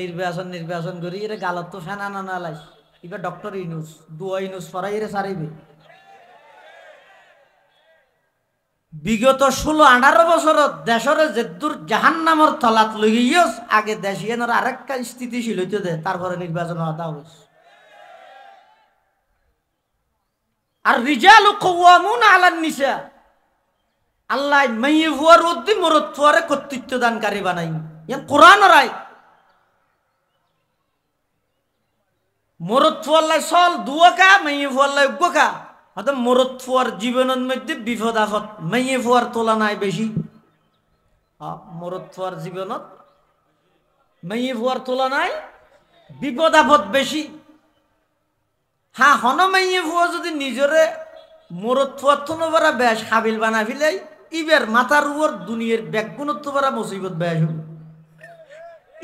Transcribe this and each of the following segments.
নির্বাচন নির্বাচন করি এর গালত তো ফেনা না লাই এবার ডক্টর ইনুস দুয়া ইনুস ফরাই এর সারিবে বিগত 16-18 বছর দেশরে যেদুর জাহান্নামর তলাত লই গিয়েস আগে দেশিয়ানোর আরেকটা স্থিতিশীল হইতে দে তারপরে নির্বাচন হতা হইস আর রিজালু কাওয়ামুনা আলান নিসা আল্লাহ মাইয়ে ফুয়ার উদ্দি মরদ ফুয়ারে কর্তৃত্ব দানকারী বানাই ইয়ান কোরআন রায় মরদ ফুয়াল্লাই সল দুয়াকা মাইয়ে ফুয়াল্লাই উগ্গকা হয়তো মরদ ফুয়ার জীবনের মধ্যে বিপদ আপদ মাইয়ে ফুয়ার তুলনায় বেশি মরদ ফুয়ার জীবনত মাইয়ে ফুয়ার তুলনায় বিপদ আপদ বেশি হ্যাঁ হন মাইয়ে ফুয়া যদি নিজরে মরদ ফুয়ার তুনো পারা বেশ হাবিল বানা ফিলাই ইবের মাথার উপর দুনিয়ার ব্যাগুণত্ব পারা মুসিবত বেশ হল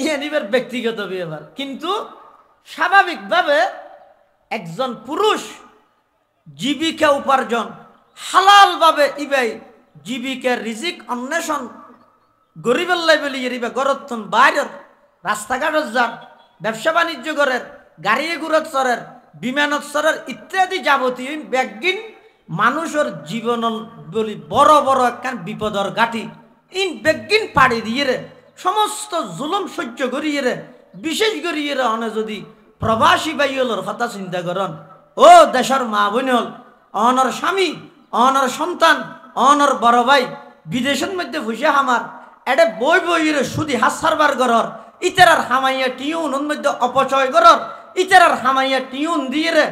ইয়ান ইবের ব্যক্তিগত ব্যাপার কিন্তু স্বাভাবিকভাবে একজন পুরুষ জীবিকা উপার্জন হালালভাবে ইবাই জীবিকার রিজিক অন্বেষণ গরিবেল্লাই বলি ইবা গরত্তন বাইরের রাস্তাঘাটত যান ব্যবসা বাণিজ্য করেন গাড়ি ঘুরত চরের বিমানত চরের ইত্যাদি যাবতীয় ব্যাগিন মানুষের জীবন বলি বড় বড় একখান বিপদর গাঠি ইন ব্যাগিন পাড়ি দিয়ে সমস্ত জুলুম সহ্য করিয়ে বিশেষ করিয়ে অনে যদি প্রবাসী বাইলর কথা চিন্তা করেন ও দেশের মা বোন হল অনর স্বামী অনর সন্তান অনর বড় ভাই বিদেশের মধ্যে ফুসে হামার এটা বই বইয়ের সুদি হাসারবার গরর ইতারার হামাইয়া টিউন মধ্যে অপচয় গরর ইতারার হামাইয়া টিউন দিয়ে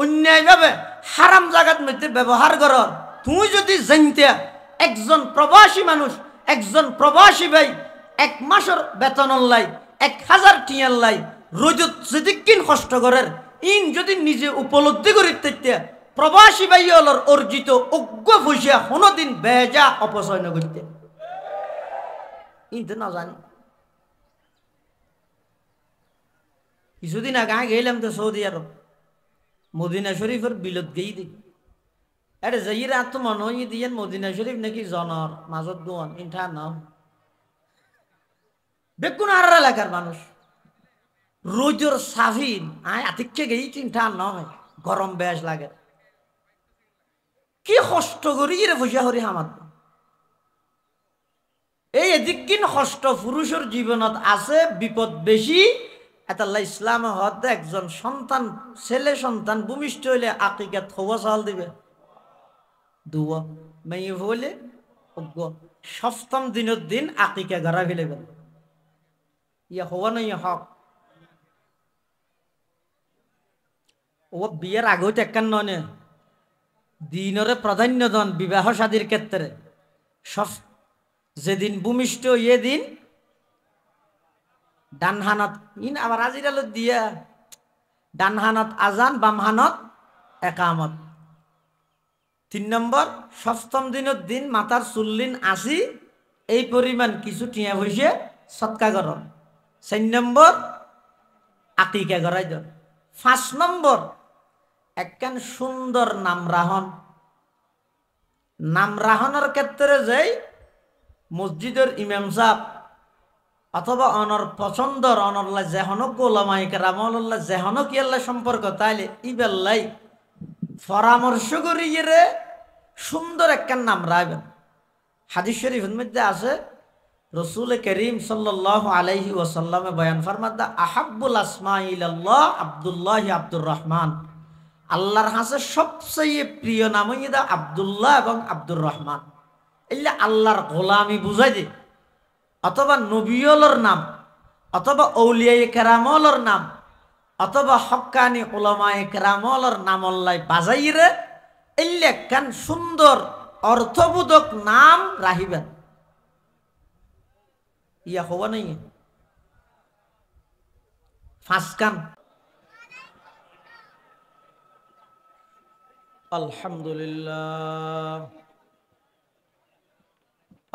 অন্যায়ভাবে হারাম জায়গার মধ্যে ব্যবহার গরর তুই যদি জানতে একজন প্রবাসী মানুষ একজন প্রবাসী ভাই 1 মাসের বেতন লাই 1000 টিয়ার লাই রোজত যেদিকিন কষ্ট করের ইন যদি নিজে উপলব্ধি করি থাকতে প্রবাসী ভাইয়লর অর্জিত অজ্ঞ ফুসিয়া কোনোদিন বেজা অপচয় না করতে ইনতে না জানি কিছুদিন আগে গেলাম তো সৌদি আরব মদিনা শরীফের বিলত গেই দিই আরে যাইরা তো মনে হয় দিয়েন মদিনা শরীফ নাকি জনর মাজত দোয়ান ইনঠা নাম বেকুন আর এলাকার মানুষ রোজর সাফিন আয় আতিককে গেই চিন্তা নয় গরম বেশ লাগে কি কষ্ট করি রে ফুসা হরি হামাত এই এদিকিন কষ্ট পুরুষের জীবনত আছে বিপদ বেশি এতাল্লাহ ইসলাম হতে একজন সন্তান ছেলে সন্তান ভূমিষ্ঠ হইলে আকিকাত হওয়া চাল দিবে দুয়া মেয়ে হইলে সপ্তম দিনের দিন আকিকা গড়া ফেলে গেল ইয়া হওয়া নয় হক ও বিয়ের আগেও টেক্কান নয় দিনরে প্রাধান্য দন বিবাহ শাদীর ক্ষেত্রে সব যেদিন ভূমিষ্ঠ ইয়ে দিন ডানহানত ইন আবার আজিরাল দিয়া ডানহানত আজান বামহানত একামত 3 নম্বর সপ্তম দিনের দিন মাথার চুল্লিন আসি এই পরিমাণ কিছু টিয়া হইছে সৎকা করন 4 নম্বর আকিকা করাই দেন 5 নম্বর একখান সুন্দর নাম রাহনের ক্ষেত্রে যাই মসজিদের ইমাম সাহেব অথবা অনর পছন্দর অনল্লা যেহন গোলামাই কেরামল্লা যেহন কি আল্লাহ সম্পর্ক তাইলে ইবেল্লাই পরামর্শ করিয়ে সুন্দর একখান নাম রাখবেন হাদিস শরীফের মধ্যে আছে রসুল করিম সাল্লাল্লাহু আলাইহি ওয়াসাল্লামে বয়ান ফরমাদা আহাব্বুল আসমা ইলাল্লাহ আব্দুল্লাহ আব্দুর রহমান আল্লাহর কাছে সবচেয়ে প্রিয় নাম হইদা আব্দুল্লাহ এবং আব্দুর রহমান এলে আল্লাহর গোলামি বুঝাই দে অথবা নবিয়লর নাম অথবা আউলিয়ায়ে কেরামলর নাম অথবা হক্কানি উলামায়ে কেরামলর নাম আল্লাহ বাজাইরে এলে একখান সুন্দর অর্থবোধক নাম রাখিবেন ইয়া হওয়া নাই 5 কান আলহামদুলিল্লাহ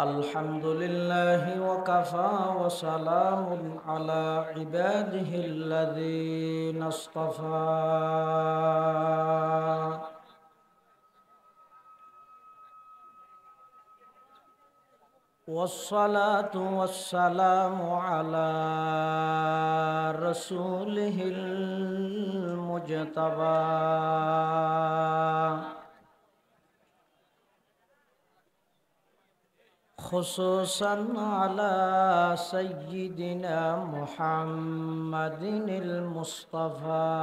আলহামদুলিল্লাহি ওয়া কাফা ওয়া সালামুন আলা ইবাদিহিল্লাযীনা ইসতাফা والصلاة والسلام على رسوله المجتبى خصوصا على سيدنا محمد المصطفى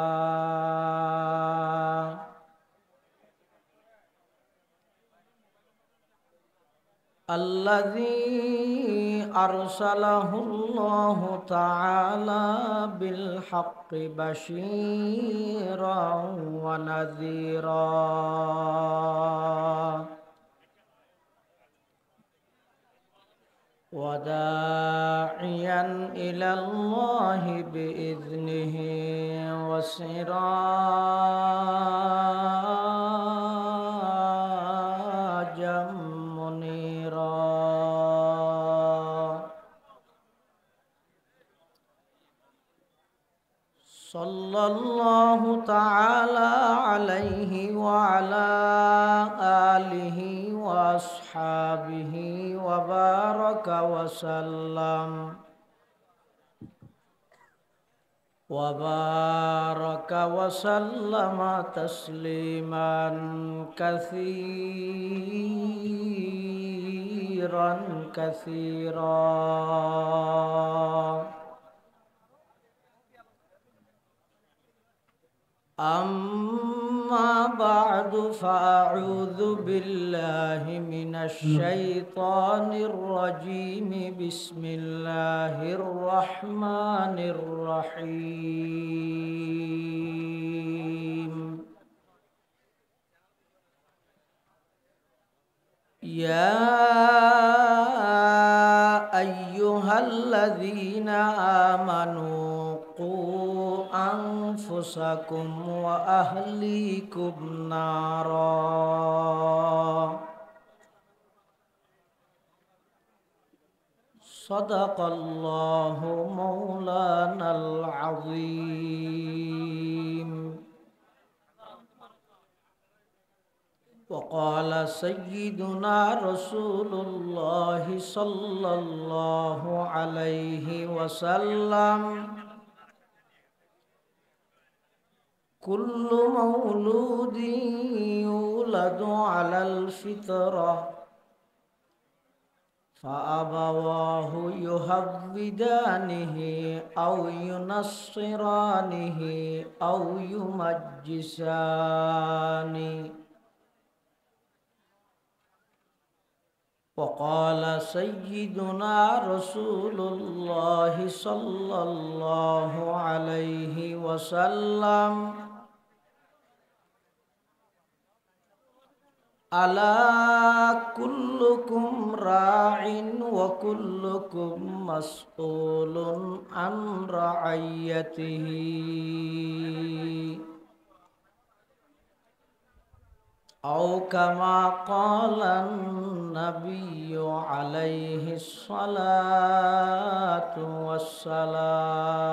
الذي أرسله الله تعالى بالحق بشيرا ونذيرا وداعيا إلى الله بإذنه وسراجا منيرا صلى الله تعالى عليه وعلى آله وأصحابه وبارك وسلم تسليما كثيرا كثيرا. أما بعد فأعوذ بالله من الشيطان الرجيم بسم الله الرحمن الرحيم. يا أيها الذين آمنوا قوا أنفسكم وأهليكم نارا صدق الله مولانا العظيم. وقال سيدنا رسول الله صلى الله عليه وسلم كل مولود يولد على الفطرة فأبواه يهودانه أو ينصرانه أو يمجسانه. وقال سيدنا رسول الله صلى الله عليه وسلم ألا كلكم راع وكلكم مسؤول عن رعيته. أو كما قال النبي عليه الصلاة والسلام.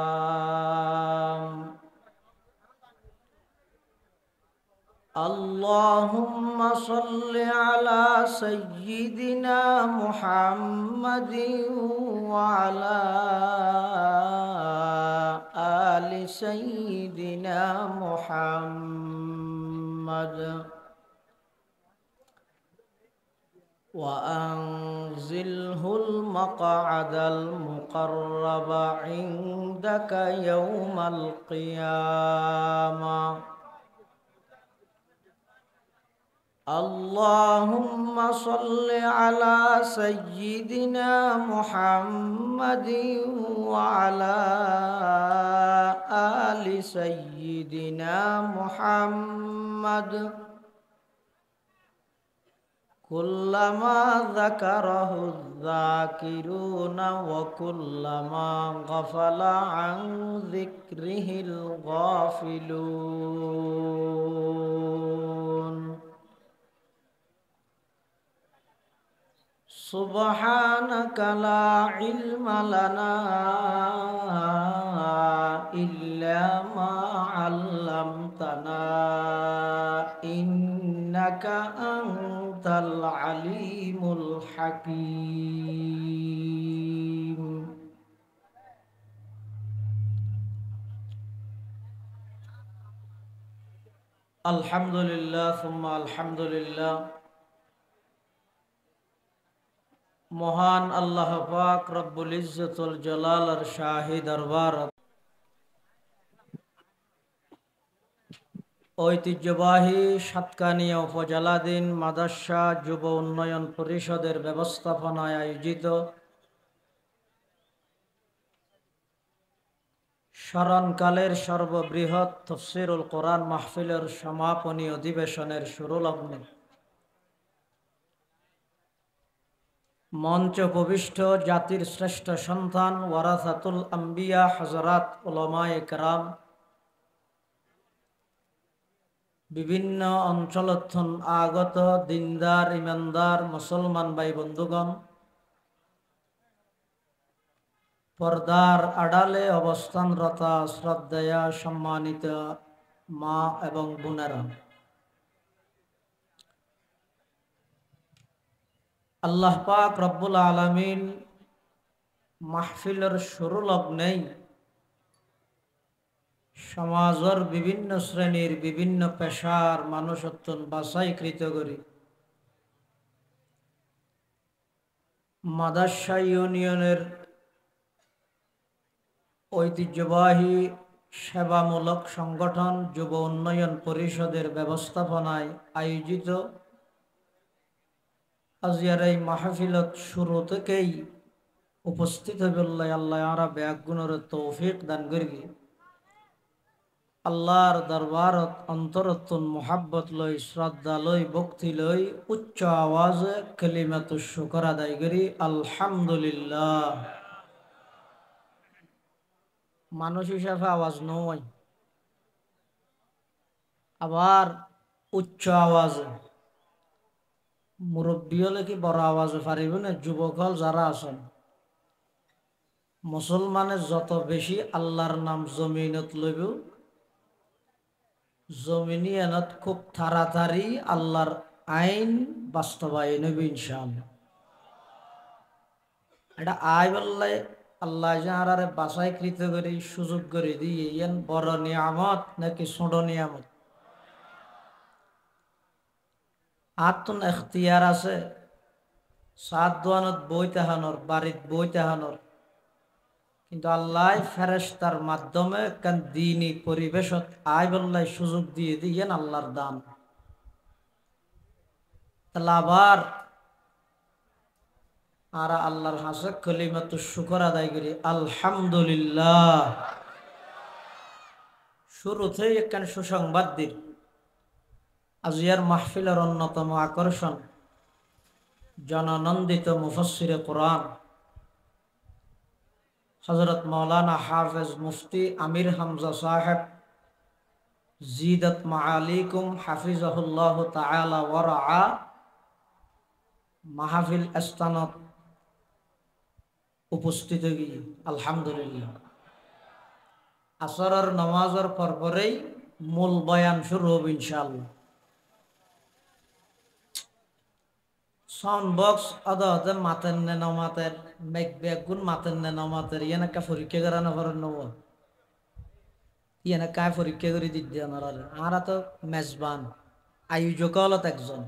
اللهم صل على سيدنا محمد وعلى آل سيدنا محمد وأنزله المقعد المقرب عندك يوم القيامة. اللهم صل على سيدنا محمد وعلى آل سيدنا محمد كلما ذكره الذاكرون وكلما غفل عن ذكره الغافلون. سبحانك لا علم لنا إلا ما علمتنا إنك أنت العليم الحكيم. আলহামদুলিল্লাহ সুম্মা আলহামদুলিল্লাহ। মহান আল্লাহ পাক রব্বুল ইজ্জতুল জালালের শাহী দরবারত ঐতিহ্যবাহী সাতকানিয়া উপজেলাধীন মাদ্রাসা যুব উন্নয়ন পরিষদের ব্যবস্থাপনায় আয়োজিত স্মরণকালের সর্ববৃহৎ তাফসীরুল কোরআন মাহফিলের সমাপনী অধিবেশনের শুরু লগ্নে মঞ্চ উপবিষ্ট জাতির শ্রেষ্ঠ সন্তান ওয়ারাসাতুল আম্বিয়া হযরত উলামায়ে কেরাম, বিভিন্ন অঞ্চলত আগত দিনদার ইমানদার মুসলমান ভাই বন্ধুগণ, পর্দার আড়ালে অবস্থানরত শ্রদ্ধেয়া সম্মানিত মা এবং বোনেরা, আল্লাহ পাক রব্বুল আলামিন মাহফিলের শুরু লগ্নেই সমাজের বিভিন্ন শ্রেণীর বিভিন্ন পেশার মানুষত্বন বাছাইকৃত করি মাদ্রাসা ইউনিয়নের ঐতিহ্যবাহী সেবামূলক সংগঠন যুব উন্নয়ন পরিষদের ব্যবস্থাপনায় আয়োজিত আজিয়ার এই মাহফিলত শুরু থেকেই উপস্থিত হইবল্লাই আল্লাহ আরা ব্যাগুণের তৌফিক দান করি। আল্লাহর দরবারত অন্তরত্বন মোহাব্বত লই, শ্রদ্ধা লই, ভক্তি লই উচ্চ আওয়াজে কালিমাতুশ শুকর আদায় করি আলহামদুলিল্লাহ। মানুষ হিসাবে আওয়াজ নয়, আবার উচ্চ আওয়াজে মুরব্বী হলে কি বড় আওয়াজে পারিব না? যুবক হল যারা আছেন, মুসলমানের যত বেশি আল্লাহর নাম জমিনত লইব, জমিনিয়ানত খুব তাড়াতাড়ি আল্লাহর আইন বাস্তবায়ন হইব ইনশাআল্লাহ। এটা আই বললে আল্লাহ যাহারে বাছাইকৃত করে সুযোগ করে দিয়ে ইয়েন বড় নিয়ামত নাকি ছোট নিয়ামত? আত্মন এখতিয়ার আছে সাত দোয়ানত বই তাহানোর, বাড়িত বই তাহানোর, কিন্তু আল্লাহ ফেরেশতার মাধ্যমে কান দিনী পরিবেশত আই বল্লাই সুযোগ দিয়ে দিয়েন আল্লাহর দান। তাহলে আবার আর আল্লাহর হাসে কালিমাতুশ শুকর আদায় করি আলহামদুলিল্লাহ। শুরুতেই একখান সুসংবাদ দিন, আজিয়ার মাহফিলের অন্যতম আকর্ষণ জননন্দিত মুফাসসিরে কোরআন হযরত মাওলানা হাফেজ মুফতি আমির হামজা সাহেব জিদাত মাআলিকুম হাফিজাহুল্লাহ তাআলা ওয়া রাআ মাহফিল স্থানত উপস্থিত গিয়ে আলহামদুলিল্লাহ। আসরের নামাজের পরপরেই মূল বয়ান শুরু হবে ইনশাআল্লাহ। সাউন্ড বক্স আদাতে মাতেন নে নমাতের মেক বেগুন মাতেন নে নমাতের ইয়ানা কা পরীক্ষা করানো করেন নব ইয়ানা কায় পরীক্ষা করে দিতে আনারে আরা তো মেজবান আয়োজক হলত একজন।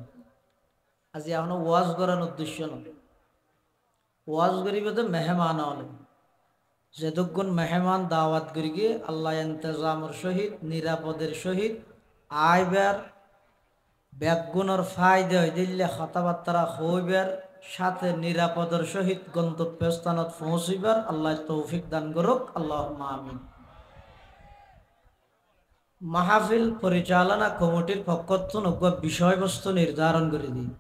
আজি এখনো ওয়াজ করার উদ্দেশ্য নয়, ওয়াজ করিব তো মেহমান হলে যেদুগুণ মেহমান দাওয়াত করি গিয়ে আল্লাহ ইন্তজামের সহিত নিরাপদের সহিত আইবার ব্যাগুণের ফায়দা হয়ে দিলে কথাবার্তা হইবার সাথে নিরাপদের সহিত গন্তব্যস্থানত পৌঁছিবার আল্লাহ তৌফিক দান করুক আল্লাহুম্মা আমিন। মাহফিল পরিচালনা কমিটির পক্ষ থেকে বিষয়বস্তু নির্ধারণ করে দিই।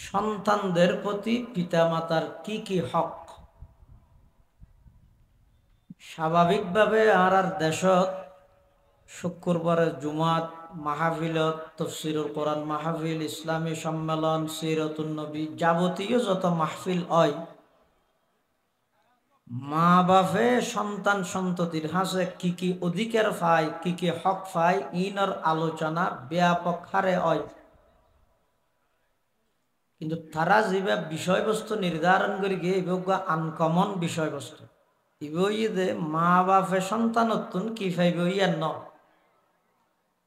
সন্তানদের প্রতি পিতামাতার কি কি হক? স্বাভাবিকভাবে আর দেশত শুক্রবারে জুমাত মাহফিলত তাফসীরুল কোরআন মাহফিল, ইসলামী সম্মেলন, সিরাতুন নবী যাবতীয় যত মাহফিল হয়, মা বাপে সন্তান সন্ততির হাসে কি কি অধিকার পায়, কি কি হক পায়, ইনর আলোচনা ব্যাপক হারে হয়। কিন্তু তারা যেভাবে বিষয়বস্তু নির্ধারণ করে গিয়ে এভাবে আনকমন বিষয়বস্তু ইবই যে মা বাপে সন্তানত্তুন কি পাইব ইয়ার ন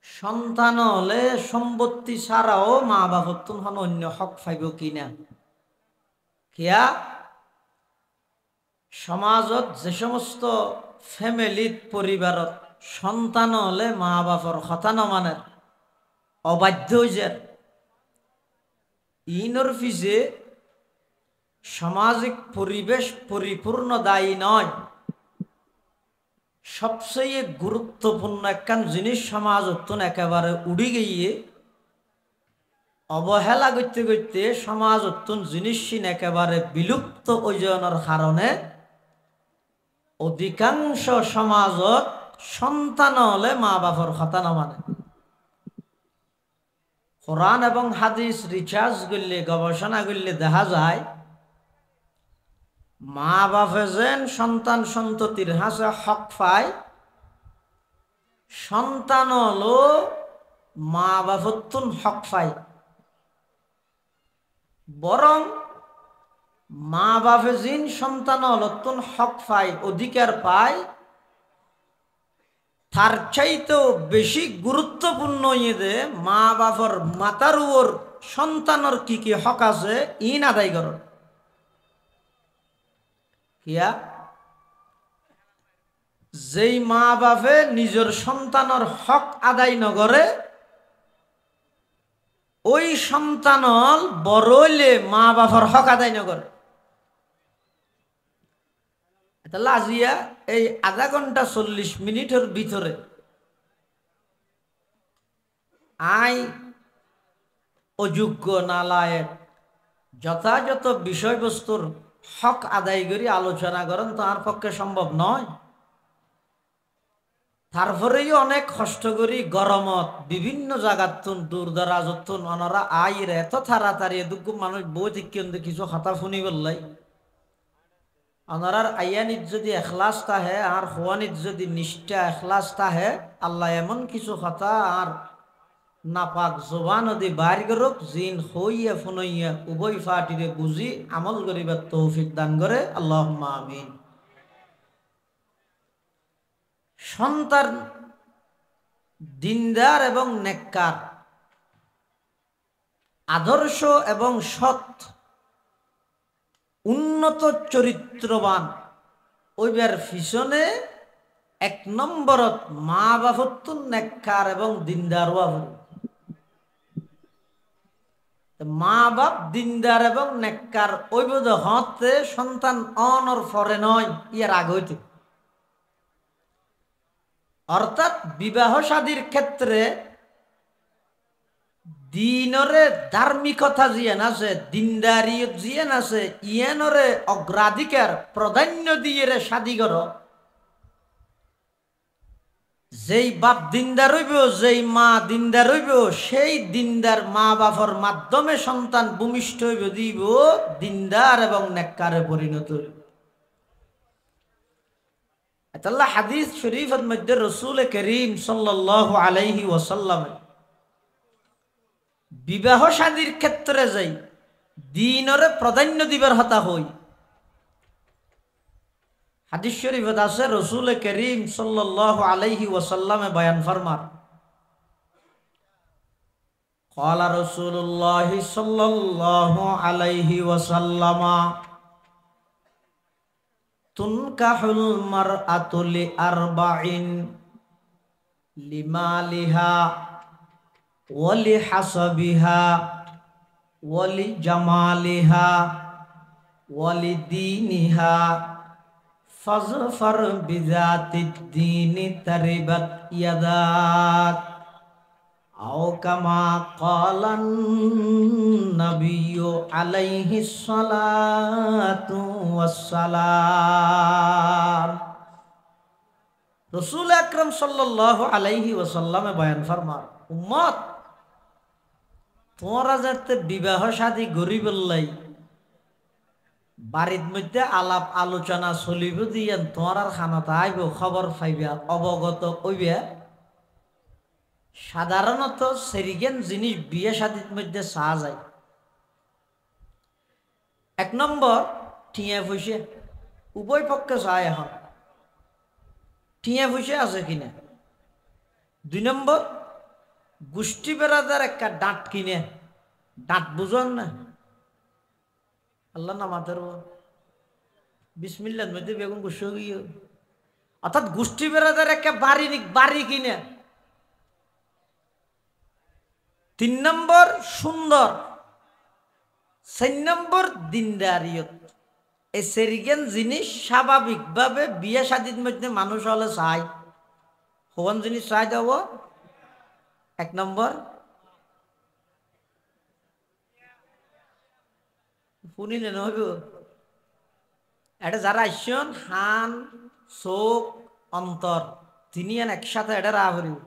সন্তান হলে সম্পত্তি ছাড়াও মা বাপত্তুন হন অন্য হক পাইব কিনা। কিয়া সমাজত যে সমস্ত ফ্যামিলিত পরিবারত সন্তান হলে মা বাপর কথা নমানে অবাধ্য হয়ে ইনর পিছে সামাজিক পরিবেশ পরিপূর্ণ দায়ী নয়। সবচেয়ে গুরুত্বপূর্ণ একখান জিনিস সমাজ উত্তন একেবারে উড়ি গিয়ে অবহেলা করতে করতে সমাজ উত্তন জিনিস একেবারে বিলুপ্ত ওজনের কারণে অধিকাংশ সমাজত সন্তান হলে মা বাপর কথা না মানে। কোরআন এবং হাদিস রিসার্চ করলে গবেষণা করলে দেখা যায় মা বাপে যেন সন্তান সন্ততির হাসে হক পায়, সন্তান হলো মা বাপত্তুন হক পায়। বরং মা বাপে জিন সন্তান হলতুন হক পায় অধিকার পায়, তার চাইতেও বেশি গুরুত্বপূর্ণ ইয়ে মা বাপর মাতার উপর সন্তানের কি কি হক আছে ইন আদায় কর। কিয়া যেই মা বাপে নিজের সন্তানের হক আদায় নগরে ওই সন্তানল বড় হইলে মা বাপর হক আদায় নগরে। তাহলে আজিয়া এই আধা ঘন্টা 40 মিনিটের ভিতরে আই অযোগ্য নালায়েক যথাযথ বিষয়বস্তুর হক আদায় করি আলোচনা করেন তার পক্ষে সম্ভব নয়। তারপরেই অনেক কষ্ট করি গরমত বিভিন্ন জায়গাতুন দূর দরাজতুন ওনারা আইর এত তাড়াতাড়ি দুঃখ মানুষ বই থেকে কিছু খাতা শুনি বললাই ওনারার আইয়ানিত যদি এখলাস তাহে আর হওয়ানিত যদি নিষ্ঠা এখলাস তাহে আল্লাহ এমন কিছু কথা আর নাপাক জবান দি বাইর করুক জিন হইয়া ফুনইয়া উভয় ফাটিরে বুঝি আমল করিবার তৌফিক দান করে আল্লাহুম্মা আমিন। সন্তান দিনদার এবং নেককার, আদর্শ এবং সৎ, উন্নত চরিত্রবান ওইবার পিছনে 1 নম্বরত মা বাপত্তুন নেককার এবং দিনদার হওয়া। মা বাপ দিনদার এবং নেককার ওই বোধ হতে সন্তান অনর ফরে নয় ইয়ার আগ হইতে। অর্থাৎ বিবাহ শাদীর ক্ষেত্রে দিনরে ধার্মিকতা জিয়ান আছে, দিনদারিয়ত জিয়ান আছে, ইয়ানরে অগ্রাধিকার প্রাধান্য দিয়ে রে শাদী কর। যেই বাপ দিনদার হইব, যেই মা দিনদার হইব, সেই দিনদার মা বাপর মাধ্যমে সন্তান ভূমিষ্ঠ হইব দিব দিনদার এবং নেককারে পরিণত হইব। আল্লাহ হাদিস শরীফের মধ্যে রাসূল করিম সাল্লাল্লাহু আলাইহি ওয়াসাল্লাম বিবাহ শাদীর ক্ষেত্রে যাই দিনরে প্রাধান্য দিবার হতা হই। হাদিস শরীফত আছে রাসূল করিম সাল্লাল্লাহু আলাইহি ওয়াসাল্লামে বয়ান ফরমান ক্বালা রাসূলুল্লাহ সাল্লাল্লাহু আলাইহি ওয়াসাল্লাম তুনকাহুল মারআতু লিআরবাইন লিমালিহা ওয়া লিহাসাবিহা ওয়া লিজামালিহা ওয়া লিদীনিহা ফাজফার বিযাতিদ দীনি তারিবাত ইয়াদাক আও কামা ক্বালান নাবিয়্যু আলাইহিস সালাতু ওয়াসসালাম। রাসূল আকরাম সাল্লাল্লাহু আলাইহি ওয়াসাল্লামে বয়ান ফরমান উম্মত তোমরা যাতে বিবাহ শাদী গরিবল্লাই বাড়ির মধ্যে আলাপ আলোচনা চলিব দিয়ে তোমার খানাতে আইব খবর পাইবা অবগত হইবা। সাধারণত সেরিগেন জিনিস বিয়ে শাদীর মধ্যে চা যায়। 1 নম্বর টিয়া পয়সা, উভয় পক্ষে চায় এখন টিয়া পয়সা আছে কিনা। 2 নম্বর গোষ্ঠী বেড়াদার একটা ডাঁট কিনে, ডাঁট বুঝন না, আল্লাহ নামাতের বিসমিল্লার মধ্যে বেগুন গুসো গিয়ে, অর্থাৎ গোষ্ঠী বেড়াদার একটা বাড়ি কিনে। 3 নম্বর সুন্দর, 4 নম্বর দিনদারিয়ত। এই সেরিগেন জিনিস স্বাভাবিকভাবে বিয়ে শাদীর মধ্যে মানুষ হলে চাই, কোন জিনিস চাই দেব? 1 নম্বর শুনিলে নহব, এটা যারা আসছেন হান চোখ অন্তর তিনি একসাথে এটা রা করিব।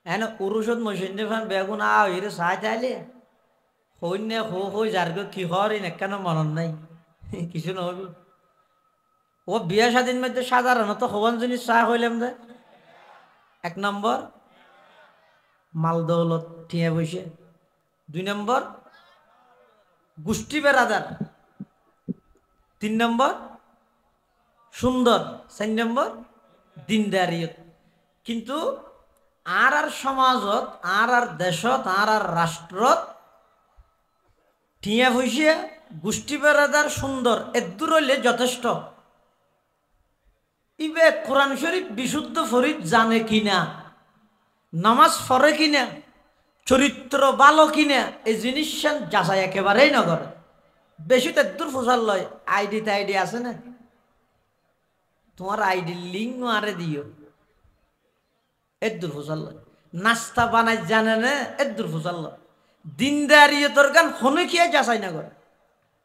এনে পুরুষত মসিন্দে ফান বেগুন আরে চাই চাইলে সৈন্য হই যার কি হর কেন মনত নাই কিছু নহব। ও বিয়া স্বাধীন মধ্যে সাধারণত হবান জিনিস চা হইলাম যে 1 নম্বর মাল দৌলত ঠিয়া বসে, 2 নম্বর গোষ্ঠী বেড়াদার, 3 নম্বর সুন্দর, 4 নম্বর দিনদারিয়ত। কিন্তু আর সমাজত আর দেশত আর রাষ্ট্রত ঠিয়া বসে গোষ্ঠী বেড়াদার সুন্দর এদূর হইলে যথেষ্ট। ইবে কোরআন শরীফ বিশুদ্ধ ফরিদ জানে কিনা, নামাজ পড়ে কিনা, চরিত্র ভালো কিনা, এই জিনিস যাচাই একেবারেই না করে। বেশি তো দূর ফসল লয়, আইডি আছে না, তোমার আইডি লিঙ্ক আরে দিও, দূর ফসল লয়। নাস্তা বানাই জানে না, দূর ফসল লয়। দিনদারিয়তর গান হনে খেয়ে যাচাই না করে,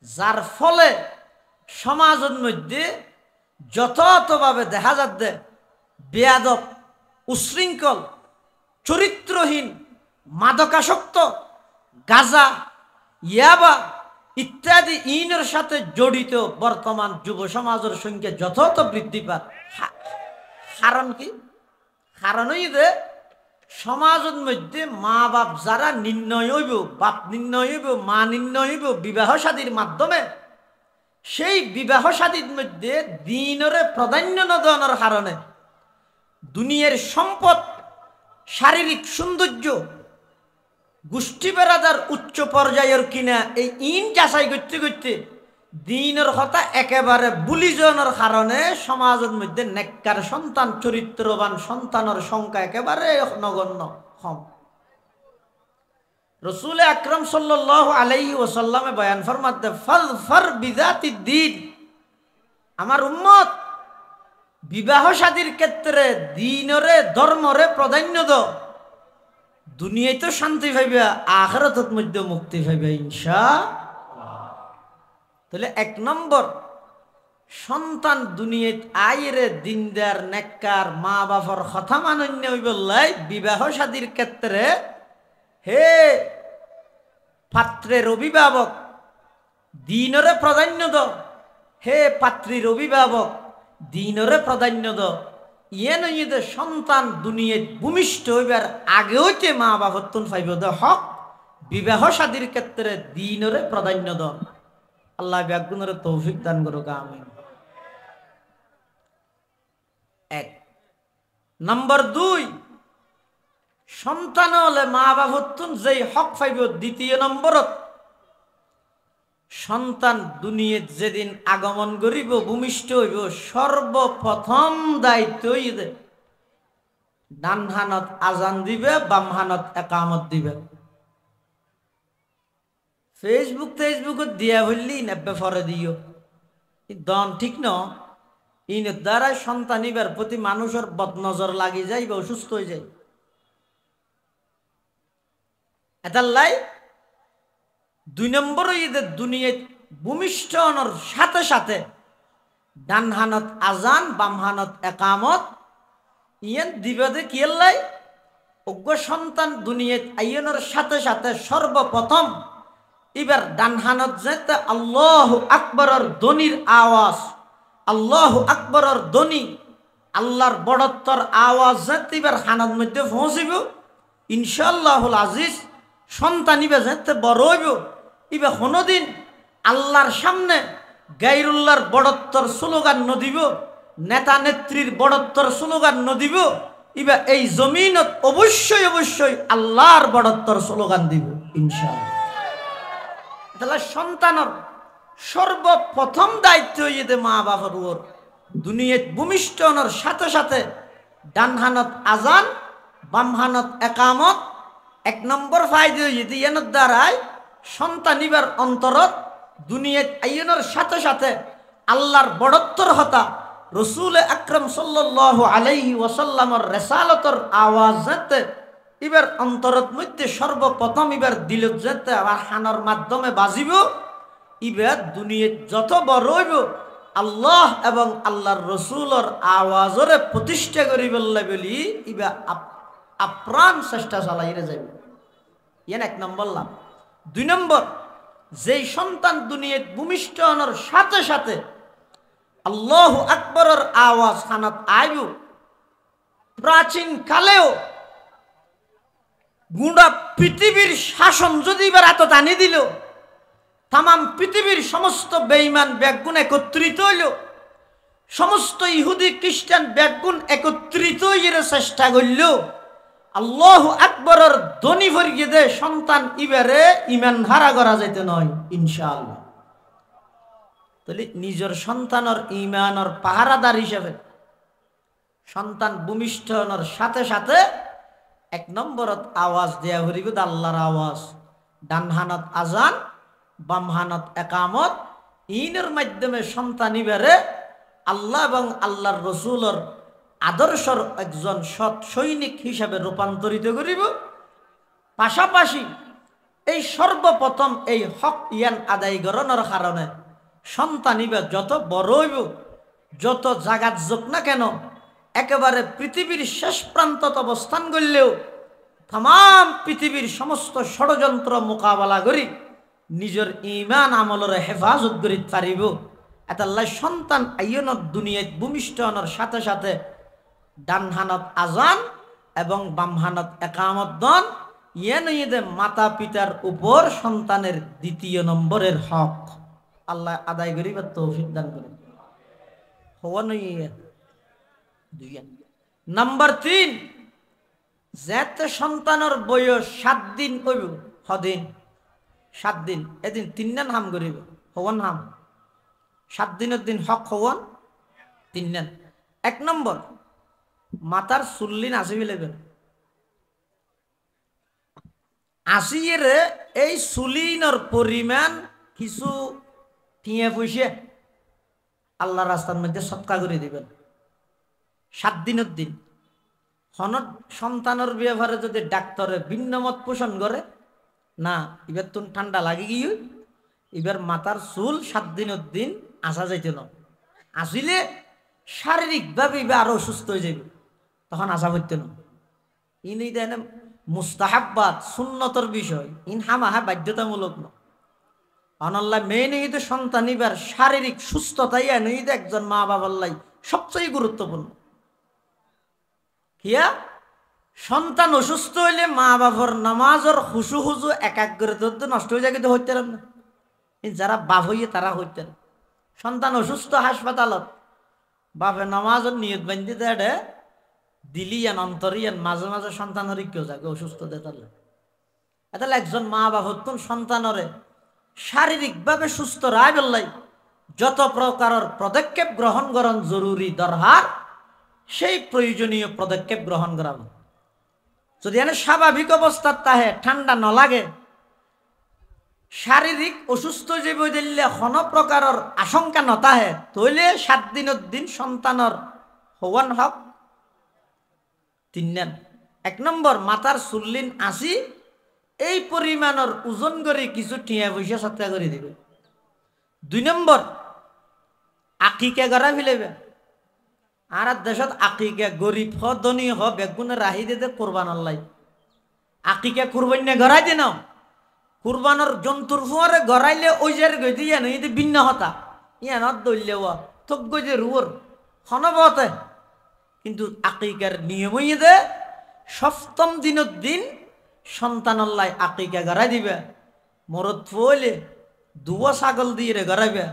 যার ফলে সমাজের মধ্যে যথাযথভাবে দেখা যাচ্ছে বেয়াদব, উশৃঙ্খল, চরিত্রহীন, মাদকাসক্ত, গাঁজা, ইয়াবা ইত্যাদি ইনের সাথে জড়িত বর্তমান যুব সমাজের সংখ্যা যথাযথ বৃদ্ধি পায়। কারণ কি? কারণই যে সমাজের মধ্যে মা বাপ যারা নির্ণয় হইব, বাপ নির্ণয় হইব, মা নির্ণয় হইব বিবাহ শাদীর মাধ্যমে, সেই বিবাহ শাদীর মধ্যে দিনরে প্রাধান্য না দেওয়ার কারণে দুনিয়ার সম্পদ, শারীরিক সৌন্দর্য, গোষ্ঠী বেড়াদার উচ্চ পর্যায়ের কিনা এই ইন যাচাই করতে করতে দিনের কথা একেবারে বুলি যাওয়ার কারণে সমাজের মধ্যে নেককার সন্তান, চরিত্রবান সন্তানের সংখ্যা একেবারে নগণ্য কম। রসুল আকরাম সাল্লাল্লাহু আলাইহি ওয়াসাল্লামে বয়ান ফরমাতে ফাযফার বিযাতিদ দ্বীন, আমার উম্মত বিবাহ শাদীর ক্ষেত্রে দ্বীনরে ধর্মরে প্রাধান্য দাও, দুনিয়ায় তো শান্তি পাইবে, আখিরাতের মধ্যে মুক্তি পাইবে ইনশাআল্লাহ। তাহলে 1 নম্বর সন্তান দুনিয়ায় আইরে দিনদার নেককার মা বাবার কথা মানন্য হইবলাই বিবাহ শাদীর ক্ষেত্রে হে পাত্রের অভিভাবক দিনরে প্রাধান্য দাও, হে পাত্রীর অভিভাবক দিনরে প্রাধান্য দাও। ইয়ে নয় যে সন্তান দুনিয়ায় ভূমিষ্ঠ হইবার আগে হইতে মা বাবার তুন পাইব দে হক, বিবাহ শাদীর ক্ষেত্রে দিনরে প্রাধান্য দাও। আল্লাহ ব্যাগুণের তৌফিক দান করুক, আমিন। 1 নম্বর 2 সন্তান হলে মা বাবার তুন যেই হক পাইব। 2 নম্বরত সন্তান দুনিয়াত যেদিন আগমন করিব, ভূমিষ্ঠ হইব, সর্বপ্রথম দায়িত্ব ডান হানত আজান দিবে, বাম হানত একামত দিবে। ফেসবুকত দিয়া হইলি নেবে ফরে দিও, দন ঠিক ন। ইনের দ্বারা সন্তান ইবার প্রতি মানুষের বদনজর লাগি যায় বা অসুস্থ হয়ে যায়। এটাল্লাই 2 নম্বর ঈদের দুনিয়ায় ভূমিষ্ঠ হওয়ার সাথে সাথে ডান হানত আজান, বাম হানত একামত ইয়েন দিবে। কি লাই অজ্ঞ সন্তান দুনিয়ায় আইনের সাথে সাথে সর্বপ্রথম এবার ডান হানত যেতে আল্লাহু আকবরের ধ্বনির আওয়াজ, আল্লাহু আকবরের ধ্বনি, আল্লাহর বড়ত্বর আওয়াজ যেতে এবার হানত মধ্যে পৌঁছিব ইনশাআল্লাহুল আজিজ। সন্তান ইবে যেতে বড় হইব, ইবে কোনোদিন আল্লাহর সামনে গায়রুল্লাহর বড়ত্বর স্লোগান নদিব, নেতা নেত্রীর বড়ত্বর স্লোগান নদিব, ইবা এই জমিনত অবশ্যই অবশ্যই আল্লাহর বড়ত্বর স্লোগান দিব ইনশাআল্লাহ। তাহলে সন্তানের সর্বপ্রথম দায়িত্ব হইতে মা বাবার উপর দুনিয়াত ভূমিষ্ঠ হওয়ার সাথে সাথে ডান হানত আজান বাম হানত একামত, এক নম্বর ফায়দা হইতে এর দ্বারাই সন্তান ইবার অন্তরত দুনিয়াত আইনের সাথে সাথে আল্লাহর বড়ত্বর হতা রসুল আকরম সাল্লাল্লাহু আলাইহি ওয়াসাল্লামর রেসালতর আওয়াজ যেতে এবার অন্তরত মধ্যে সর্বপ্রথম এবার দিলত যেতে আবার হানার মাধ্যমে বাজিব। এবার দুনিয়াত যত বড় হইব আল্লাহ এবং আল্লাহর রসুলর আওয়াজরে প্রতিষ্ঠা করিবল্লা বলি এবার আপ্রাণ চেষ্টা চালাইরে যাবে। ইয়ান এক নম্বর লাভ। দুই নম্বর, যেই সন্তান দুনিয়াত ভূমিষ্ঠ হওয়ার সাথে সাথে আল্লাহু আকবরের আওয়াজ খানাত আইব, প্রাচীন কালেও গুঁড়া পৃথিবীর শাসন যদি এবার এত টানি দিল, তামাম পৃথিবীর সমস্ত বেঈমান ব্যাগুণ একত্রিত হইল, সমস্ত ইহুদি খ্রিস্টান ব্যাগুণ একত্রিত হইয়ে চেষ্টা করল আল্লাহু আকবরের ধ্বনি ভরিয়ে দে সন্তান ইবারে ইমান হারা করা যাইতে নয় ইনশাআল্লাহ। তাহলে নিজের সন্তানের ইমানের পাহারাদার হিসেবে সন্তান ভূমিষ্ঠ হওয়ার সাথে সাথে এক নম্বরত আওয়াজ দেয়া হরিব আল্লাহর আওয়াজ, ডান হানত আজান বাম হানত একামত, ইনের মাধ্যমে সন্তান ইবারে আল্লাহ এবং আল্লাহর রসুলের আদর্শর একজন সৎ সৈনিক হিসাবে রূপান্তরিত করিব। পাশাপাশি এই সর্বপ্রথম এই হক ইয়ান আদায় করানোর কারণে সন্তান ইবা যত বড় হইব, যত জাগাত যোগ না কেন, একেবারে পৃথিবীর শেষ প্রান্তত অবস্থান করলেও তাম পৃথিবীর সমস্ত ষড়যন্ত্র মোকাবেলা করি নিজের ইমান আমলের হেফাজত করি পারিব। এতাল্লাই সন্তান আইয়নত দুনিয়াত ভূমিষ্ঠ হওয়ার সাথে সাথে ডান হানত আজান এবং বাম হানত একামত দন ইয়ে মাতা পিতার উপর সন্তানের দ্বিতীয় নম্বরের হক আল্লাহ আদায় করিবার তৌফিক দান করেন। নাম্বার 3, যেতে সন্তানের বয়স 7 দিন হইব, হদিন 7 দিন, এদিন 3 দিন হাম করিব হওয়ান হাম 7 দিনের দিন হক হওয়ান 3 দিন। 1 নম্বর, মাতার চুল্লিন আসিবি লাগবে, আসিয়ে এই চুলিনের পরিমাণ কিছু টিয়া পয়সা আল্লাহ রাস্তার মধ্যে সৎকা করে দিবেন 7 দিনের দিন। হনত সন্তানের ব্যবহারে যদি ডাক্তারে ভিন্নমত পোষণ করে না, এবার তো ঠান্ডা লাগে গিয়ে এবার মাথার চুল 7 দিনের দিন আসা যাইতে না, আসিলে শারীরিকভাবে এবার আরো অসুস্থ হয়ে যাবে, তখন আসা করতে না। ইন এই দেন মুস্তাহাব্বাত সুন্নতর বিষয়, ইন হামাহা বাধ্যতামূলক না। আনাল্লাহ মেন এই তো সন্তান এবার শারীরিক সুস্থতাই এই একজন মা বাবার লাই সবচেয়ে গুরুত্বপূর্ণ। কিয়া সন্তান অসুস্থ হইলে মা বাবার নামাজের হুসু হুজু একাগ্রতা নষ্ট হয়ে যায়, কিন্তু হইতে না। যারা বাপ হইয়ে তারা হইতে না। সন্তান অসুস্থ হাসপাতালত বাপে নামাজের নিয়ত বান্ধি দেয় দিলিয়ান অন্তরিয়ান মাঝে মাঝে সন্তানের কেউ যাকে অসুস্থ দে তাহলে তাহলে একজন মা বাপ সন্তানরে শারীরিকভাবে সুস্থ রায় বললাই যত প্রকারের পদক্ষেপ গ্রহণ করা জরুরি দরকার, সেই প্রয়োজনীয় পদক্ষেপ গ্রহণ করা। যদি এনে স্বাভাবিক অবস্থা তাহে ঠান্ডা ন লাগে, শারীরিক অসুস্থ যে বই দিলে কোনো প্রকারের আশঙ্কা নতাহে, তৈলে 7 দিনের দিন সন্তানের হওয়ান হক 3 দিন। 1 নম্বর, মাথার চুল্লিন আসি এই পরিমাণের ওজন করে কিছু টিয়া পয়সা সৎকা করে দিবে। 2 নম্বর, আকিকা করা ফেলেবে। আর দেশত আকিকা গরিব হ ধনী হ বেগুনে রাহি দিতে কোরবানোর লাই আকিকা কুরবানি গড়াই দিন, কুরবানোর জন্তুর ফুয়ারে গড়াইলে ওই যে গই দিয়ে নই ভিন্ন হতা ইয়ানত দইলে তোক গই যে রুয়ার হনবতে, কিন্তু আকিকার নিয়ম দে 7ম দিনের দিন সন্তানের লাই আকিকা গড়াই দিবে। মরদ ফুলে 2 ছাগল দিয়ে রে গড়াইবে,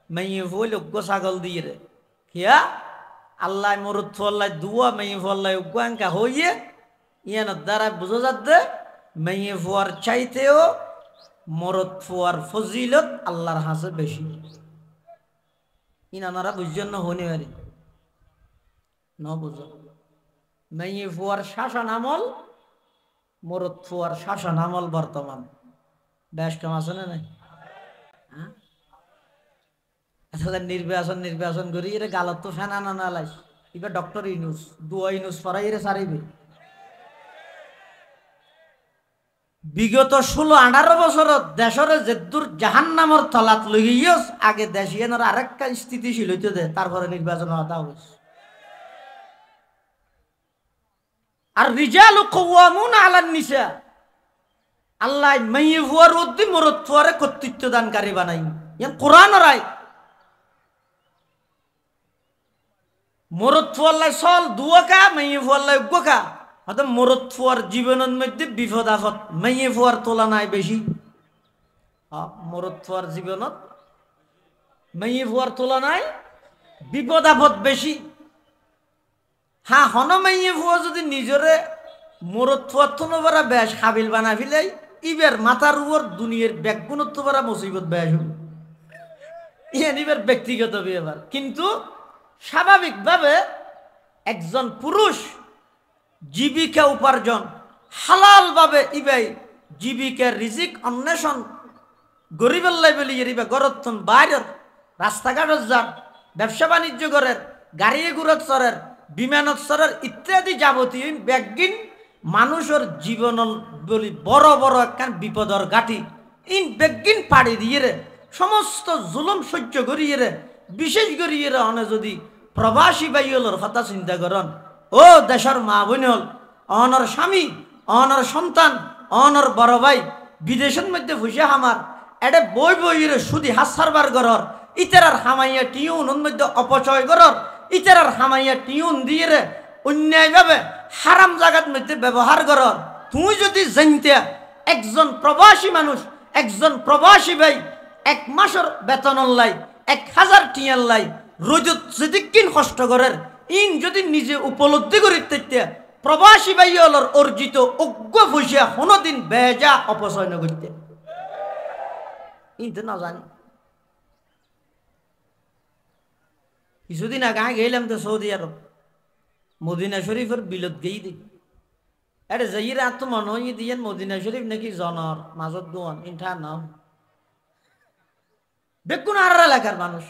মেয়ে ফুলে 1 ছাগল দিয়ে রে। কিয়া আল্লাহ মরুদ ফল্লাই দুয়া মেয়ে ফল্লাই উগাঙ্কা হইয়ে ইয়ান দ্বারা বুঝা যাচ্ছে মেয়ে ফুয়ার চাইতেও মরদ ফুয়ার ফজিলত আল্লাহর হাসে বেশি। ইনানারা বুঝছেন না হনি পারি ন বুঝ মেয়ে ফুয়ার শাসন আমল মরদ ফুয়ার শাসন আমল বর্তমান বেশ কম আছে না নাই? হ্যাঁ নির্বাচন করি এর গালত তো ফেনা না নালাই এবার ডক্টর ইনুস দুয়া ইনুস পড়াই এর সারিবে। বিগত 16-18 বছরত দেশরে যেদুর জাহান্নামর তলাত লই গিয়েছ আগে দেশিয়ানোর আরেকটা স্থিতিশীল হইতে দে তারপরে নির্বাচন হতা হইছে। আর রিজালু কাওয়ামুনা আলান নিসা আল্লাহ মাইয়ে ফুয়ার উদ্দি মরদ ফুয়ারে কর্তৃত্ব দানকারী বানাই ইয়ান কোরআনের আয়াত। মরদ ফুয়াল্লাই চল দুয়াকা মাইয়ে ফুয়াল্লাই উগ্গকা হয়তো মরদ ফুয়ার জীবনের মধ্যে বিপদ আপদ মাইয়ে ফুয়ার তুলনায় বেশি। মরদ ফুয়ার জীবনত মাইয়ে ফুয়ার তুলনায় বিপদ আপদ বেশি। হ্যাঁ হন মাইয়ে ফুয়া যদি নিজরে মরদ ফুয়ার তুলনা বেশ কাবিল বানা ফেলাই ইবের মাথার উপর দুনিয়ার ব্যাগুণত্ব পারা মুসিবত বেশ হল ইয়ান ইবের ব্যক্তিগত ব্যাপার। কিন্তু স্বাভাবিকভাবে একজন পুরুষ জীবিকা উপার্জন হালালভাবে ইবাই জীবিকার রিজিক অন্বেষণ গরিবেল্লাই বলি ইবা গরতন বাইরের রাস্তাঘাটত যান ব্যবসা বাণিজ্য করেন গাড়ি ঘুরত চরের বিমানত চরের ইত্যাদি যাবতীয় ব্যাগিন মানুষের জীবন বলি বড় বড় একখান বিপদর গাঠি ইন বেগিন পাড়ি দিয়ে রে সমস্ত জুলুম সহ্য করিয়ে রে বিশেষ করিয়ে রে অনে যদি প্রবাসী বাইয়ের কথা চিন্তা করেন ও দেশের মা বোন হল অনর স্বামী অনর সন্তান অনর বড় ভাই বিদেশের মধ্যে ফুসে হামার এটা বই বইয়ের সুদি হাত সারবার গরর ইতারার হামাইয়া টিউন মধ্যে অপচয় গরর ইতারার হামাইয়া টিউন দিয়ে রে অন্যায়ভাবে হারাম জাগাত মধ্যে ব্যবহার করার তুই যদি জানতে একজন প্রবাসী মানুষ একজন প্রবাসী ভাই 1 মাসের বেতন লাই 1000 টিয়ার লাই রোজত যেদিকিন কষ্ট করের ইন যদি নিজে উপলব্ধি করি তেতে প্রবাসী ভাই হলর অর্জিত অজ্ঞ ফুসিয়া কোনোদিন বেজা অপচয় না করতে ইনতে না জানি। কিছুদিন আগে গেলাম তো সৌদি আরব মদিনা শরীফের বিলত গেই দি আরে যাইরা আত্ম মনে হয় দিয়েন মদিনা শরীফ নাকি জনর মাজত দোয়ান ইনঠা নাম বেগুন আর এলাকার মানুষ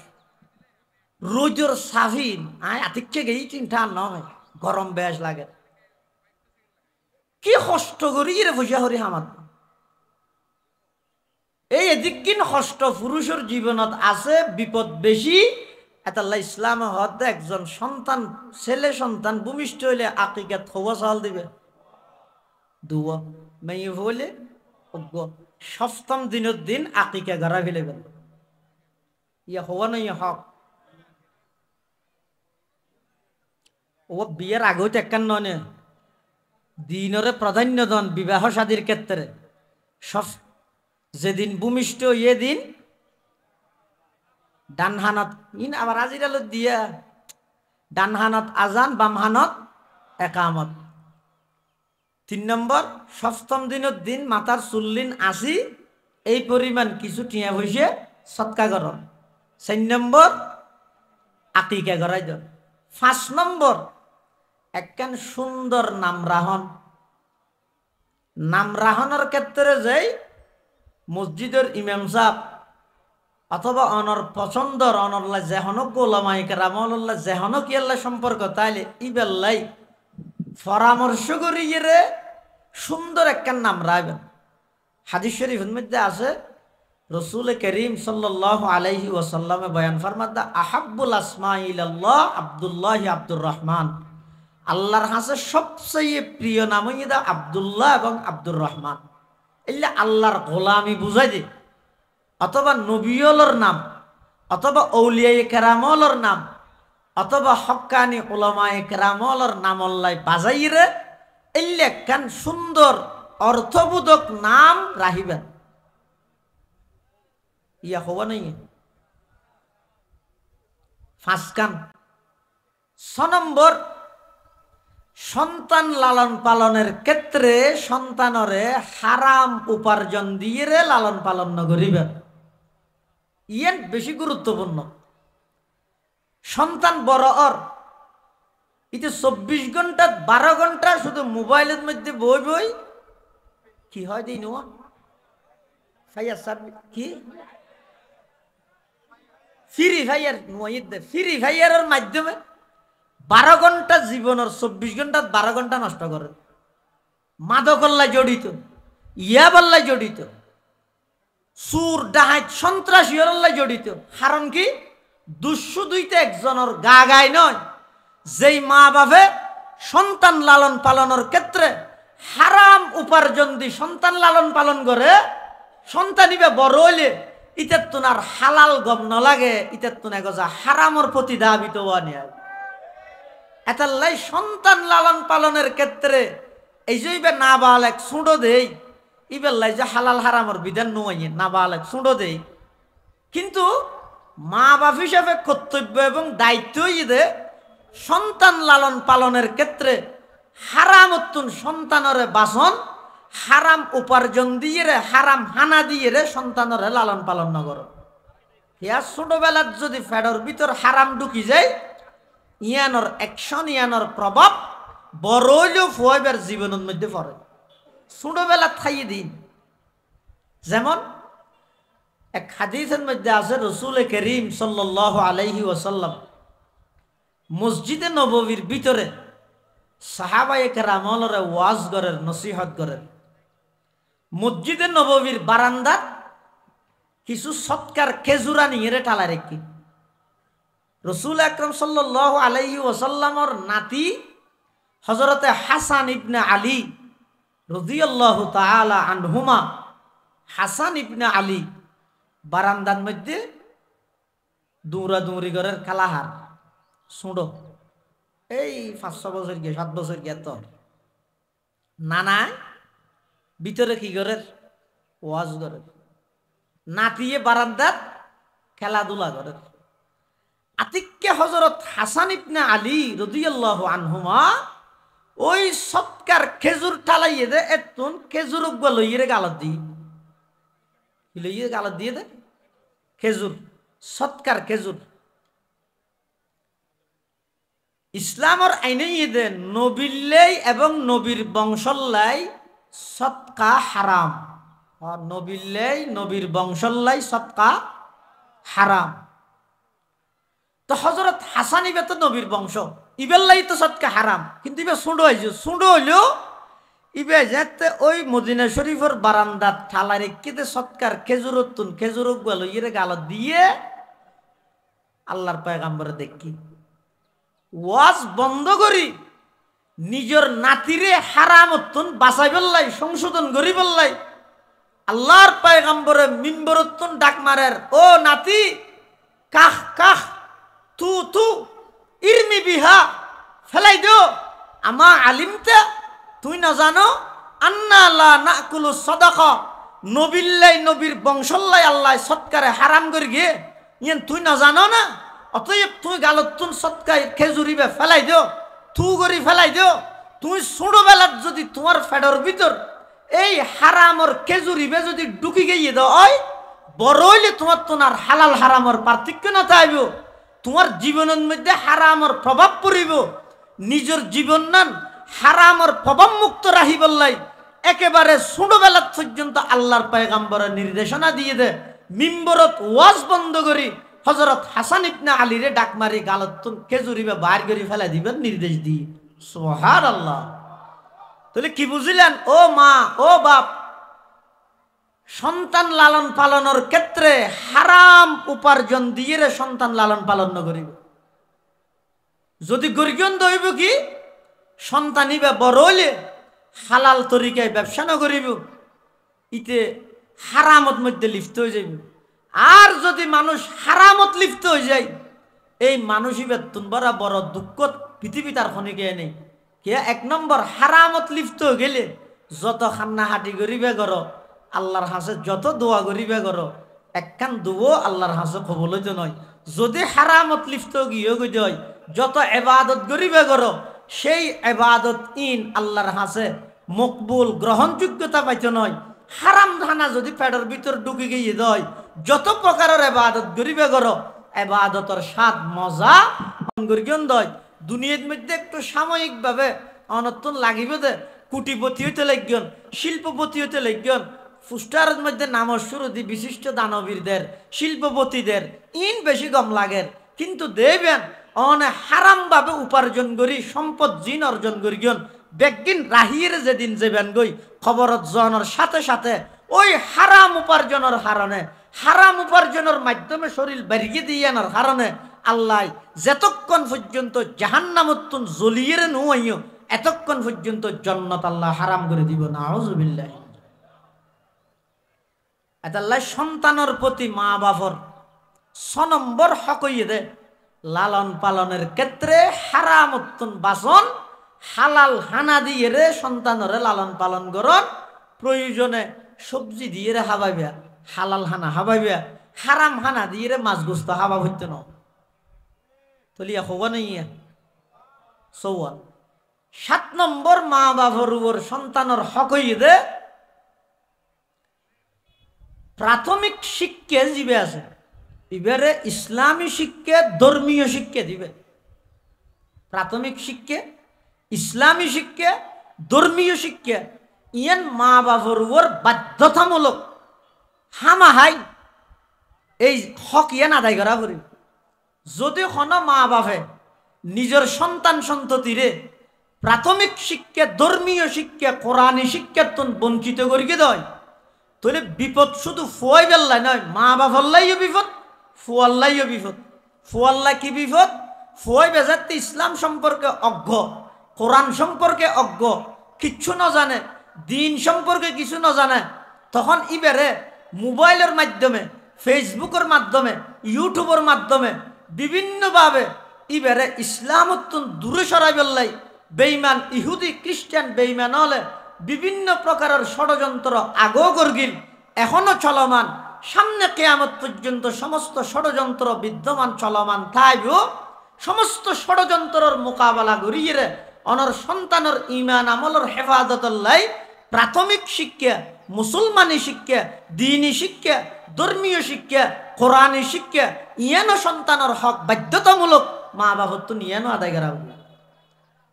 রোজর সাফিন আয় আতিককে গেই চিন্তা নয় গরম বেশ লাগে কি কষ্ট করি রে ফুসা হরি হামাত এই এদিকিন কষ্ট পুরুষের জীবনত আছে বিপদ বেশি। এতাল্লাহ ইসলাম হতে একজন সন্তান ছেলে সন্তান ভূমিষ্ঠ হইলে আকিকাত হওয়া চাল দিবে দুয়া মেয়ে হইলে অজ্ঞ 7ম দিনের দিন আকিকা গড়া ফেলেবেন ইয়া হওয়া নয় হক ও বিয়ের আগেও টেক্কান নয় দিনরে প্রাধান্য দন বিবাহ শাদীর ক্ষেত্রে সব যেদিন ভূমিষ্ঠ এ দিন ডানহানত ইন আবার আজিরাল দিয়া ডানহানত আজান বামহানত একামত 3 নম্বর 7ম দিনের দিন মাথার চুল্লিন আসি এই পরিমাণ কিছু টিয়া হইছে সৎকা করন 4 নম্বর আকিকা করাই দেন 5 নম্বর একখান সুন্দর নাম রাহনের ক্ষেত্রে যাই মসজিদের ইমাম সাহেব অথবা অনর পছন্দর অনরলা যেহন গোলামাই কেরামল্লা যেহন কি আল্লাহ সম্পর্ক তাইলে ইবেল্লাই পরামর্শ করিয়ে রে সুন্দর একখান নাম রাখবেন। হাদিস শরীফের মধ্যে আছে রসুল করিম সাল্লাল্লাহু আলাইহি ওয়াসাল্লামে বয়ান ফরমাদা আহাব্বুল আসমা ইলাল্লাহ আব্দুল্লাহ আব্দুর রহমান আল্লাহর কাছে সবচেয়ে প্রিয় নাম হইদা আব্দুল্লাহ এবং আব্দুর রহমান এলে আল্লাহর গোলামি বুঝাই দে অথবা নবিয়লর নাম অথবা আউলিয়ায়ে কেরামলর নাম অথবা হক্কানি উলামায়ে কেরামলর নাম আল্লাহ বাজাইরে এলে একখান সুন্দর অর্থবোধক নাম রাহিবেন ইয়া হওয়া নাই 5 কান নম্বর সন্তান লালন পালনের ক্ষেত্রে সন্তানরে হারাম উপার্জন দিয়ে লালন পালন করিবে ইয়েন বেশি গুরুত্বপূর্ণ সন্তান বড় ইতে 24 ঘন্টা 12 ঘন্টা শুধু মোবাইলের মধ্যে বই বই কি হয় দিন কি ফ্রি ফায়ারের মাধ্যমে 12 ঘন্টা জীবনের 24 ঘন্টা 12 ঘন্টা নষ্ট করে মাদকল্লায় জড়িত ইয়াবাল্লায় জড়িত সুর ডাহাত সন্ত্রাসী জড়িত কারণ কি দুঃসু দুইতে একজনের গা গায় নয় যেই মা বাপে সন্তান লালন পালনের ক্ষেত্রে হারাম উপার্জন দি সন্তান লালন পালন করে সন্তান ইবে বড় হইলে ইতে তোনার হালাল গম ন লাগে ইতে তোনা গজা হারামর প্রতি দাবিত নিয়ে এতাল্লাই সন্তান লালন পালনের ক্ষেত্রে এই যে ইবে নাবালেক ছুঁড়ো দেই ইবেল্লাই যে হালাল হারামর বিধান নয় নাবালেক ছুঁড়ো দেই কিন্তু মা বাপ হিসাবে কর্তব্য এবং দায়িত্ব ইদে সন্তান লালন পালনের ক্ষেত্রে হারাম উত্তুন সন্তানরে বাসন হারাম উপার্জন দিয়ে হারাম হানা দিয়ে সন্তানরে লালন পালন নগর ইয়া ছোটবেলার যদি ফেডর ভিতর হারাম ঢুকি যায় ইয়ানোর অ্যাকশন ইয়ানোর প্রভাব বড় হইলেও ফুয়াইবার জীবনের মধ্যে পড়ে ছোটবেলা থাইয়ে দিন যেমন এক হাদিসের মধ্যে আছে রসুল করিম সাল্লাল্লাহু আলাইহি ওয়াসাল্লাম মসজিদে নববীর ভিতরে সাহাবায়ে কেরামরে ওয়াজ করেন নসিহত করেন মসজিদে নববীর বারান্দার কিছু সৎকার খেজুরা নিয়ে টালা রেখি রসুল আকরাম সাল্লাল্লাহু আলাইহি ওয়াসাল্লামর নাতি হযরতে হাসান ইবনে আলী রাদিয়াল্লাহু তাআলা আনহুমা হাসান ইবনে আলী বারান্দার মধ্যে দৌড়াদৌড়ি করার কালাহার শুঁড়ো এই 5-6 বছর গিয়ে 7 বছর গিয়ে তো নানা ভিতরে কি করে ওয়াজ করে নাতিয়ে বারান্দার খেলাধুলা করে আতিককে হযরত হাসান ইবনে আলী রাদিয়াল্লাহু আনহুমা ওই সৎকার খেজুর ঠালাইয়ে দে এতুন খেজুর লইয়ে গালত দি লইয়ে গালত দিয়ে দে খেজুর সৎকার খেজুর ইসলামর আইনে দে নবীলাই এবং নবীর বংশল্লাই সৎকা হারাম নবীলাই নবীর বংশল্লাই সৎকা হারাম তো হযরত হাসান ইবে তো নবীর বংশ ইবেল্লাই তো সৎকা হারাম কিন্তু ইবে সুঁড়ো হয়েছে সুঁড়ো হইলেও ইবে যেতে ওই মদিনা শরীফের বারান্দার ঠালা রেখে সৎকার খেজুর তুন খেজুর লইয়ে গালত দিয়ে আল্লাহর পয়গাম্বরে দেখি ওয়াজ বন্ধ করি নিজের নাতিরে হারাম উত্তন বাঁচাই বললাই সংশোধন করি বললাই আল্লাহর পয়গাম্বরে মিম্বর উত্তন ডাক মারের ও নাতি কাহ কাহ তু তু ইরমি বিহা ফেলাই দিও আমা আলিমতা তুই না জানো আন্না লা নাকুলু সাদাকা নবিল্লাই নবীর বংশল্লাই আল্লাহ সৎকারে হারাম করি গে ইয়েন তুই না জানো না অতএব তুই গালতুন সৎকায় খেজুরিবে ফেলাই দিও তু করি ফেলাই দিও তুই ছোটবেলার যদি তোমার ফেডর ভিতর এই হারামর খেজুরিবে যদি ঢুকি গিয়ে দাও বড় হইলে তোমার তোনার হালাল হারামর পার্থক্য না থাকবে তোমার জীবনের মধ্যে হারামর প্রভাব পড়িব নিজের জীবন নান হারামর প্রভাব মুক্ত রাহি বললাই একেবারে ছোটবেলা পর্যন্ত আল্লাহর পয়গাম্বরের নির্দেশনা দিয়ে দে মিম্বরত ওয়াজ বন্ধ করি হযরত হাসান ইবনে আলীরে ডাক মারি গালতুন খেজুরিবে বাইর করে ফেলা দিবেন নির্দেশ দিয়ে সুবহানাল্লাহ তাহলে কি বুঝলেন ও মা ও বাপ সন্তান লালন পালনের ক্ষেত্রে হারাম উপার্জন দিয়ে সন্তান লালন পালন করিব যদি গরিগন্ধ হইব কি সন্তান ইবে বড় হইলে হালাল তরিকায় ব্যবসা না করিব ইতে হারামত মধ্যে লিপ্ত হয়ে যাইব আর যদি মানুষ হারামত লিপ্ত হয়ে যায় এই মানুষ ইবে তুনবারা বড় দুঃখ পৃথিবী তার খনিকে নেই কে এক নম্বর হারামত লিপ্ত গেলে যত খান্না হাঁটি করিবে করো আল্লাহর হাসে যত দোয়া করিবে করো একখান দুবো আল্লাহর হাসে কবল হইতে নয় যদি হারামত লিপ্ত গিয়ে গই হয় যত এবাদত গরিবে করো সেই এবাদত ইন আল্লাহর হাসে মকবুল গ্রহণযোগ্যতা পাইতে নয়। হারাম ধানা যদি পেটের ভিতর ঢুকে গিয়ে দেয়, যত প্রকারের এবাদত গরিবে করো এবাদতর স্বাদ মজা গরিগন দয়। দুনিয়ার মধ্যে একটু সাময়িকভাবে অনর্থন লাগিবে দে, কুটিপতি হইতে লাগন, শিল্পপতি হইতে লাগন, ফুস্টারের মধ্যে নামর শুরু দি বিশিষ্ট দানবীরদের, শিল্পপতিদের ইন বেশি গম লাগের। কিন্তু দেবেন অনে হারাম ভাবে উপার্জন করি সম্পদ জিন অর্জন করি গিয়ন বেগিন রাহির যেদিন যাবেন গই খবরত জনের সাথে সাথে ওই হারাম উপার্জনের কারণে, হারাম উপার্জনের মাধ্যমে শরীর বেরিয়ে দিয়ে আনার কারণে আল্লাহ যতক্ষণ পর্যন্ত জাহান্নামতুন জ্বলিয়ে নুয়াইও এতক্ষণ পর্যন্ত জান্নাত আল্লাহ হারাম করে দিব না। আউযুবিল্লাহ। আল্লাহ সন্তানের প্রতি মা বাবার 6 নম্বর হক হইয়ে দে লালন পালনের ক্ষেত্রে হারামতুন বাসন হালাল হানা দিয়ে রে সন্তানরে লালন পালন করন। প্রয়োজনে সবজি দিয়ে রে হাবাইবা, হালাল হানা হাবাইবা, হারাম হানা দিয়ে রে মাছ গোস্ত হাবা হইতে ন তলিয়া হবা নেই। 7 নম্বর মা বাবার উপর সন্তানের হক হইয়ে দে প্রাথমিক শিক্ষা দিবে আছে, এবারে ইসলামী শিক্ষা ধর্মীয় শিক্ষা দিবে। প্রাথমিক শিক্ষা, ইসলামী শিক্ষা, ধর্মীয় শিক্ষা ইয়ান মা বাবার উপর বাধ্যতামূলক হামাহাই এই হক ইয়ান আদায় করা করি। যদি কোনো মা বাপে নিজের সন্তান সন্ততিরে প্রাথমিক শিক্ষা, ধর্মীয় শিক্ষা, কোরআনী শিক্ষার বঞ্চিত করিয়ে দেয়, তাহলে বিপদ শুধু ফুয়াই বেল্লাই নয়, মা বাপল্লাইও বিপদ, ফুয়াল্লাইও বিপদ। ফুয়াল্লা কি বিপদ? ফুয়াই বেজাতে ইসলাম সম্পর্কে অজ্ঞ, কোরআন সম্পর্কে অজ্ঞ, কিচ্ছু না জানে, দিন সম্পর্কে কিছু না জানে। তখন ইবারে মোবাইলের মাধ্যমে, ফেসবুকের মাধ্যমে, ইউটিউবের মাধ্যমে বিভিন্নভাবে ইবারে ইসলামত্তন দূরে সরাই বেল্লাই বেঈমান ইহুদি খ্রিস্টান বেঈমান হলে বিভিন্ন প্রকারের ষড়যন্ত্র আগেও গর্গিল এখনো চলমান, সামনে কিয়ামত পর্যন্ত সমস্ত ষড়যন্ত্র বিদ্যমান চলমান থাকবেও সমস্ত ষড়যন্ত্রের মোকাবেলা করিয়ে অনর সন্তানের ঈমান আমলের হেফাজতের লাই প্রাথমিক শিক্ষা, মুসলমানি শিক্ষা, দ্বীনি শিক্ষা, ধর্মীয় শিক্ষা, কোরআনী শিক্ষা ইয়ানো সন্তানের হক বাধ্যতামূলক মা বাবার তো ইয়ানো আদায় করা হবে।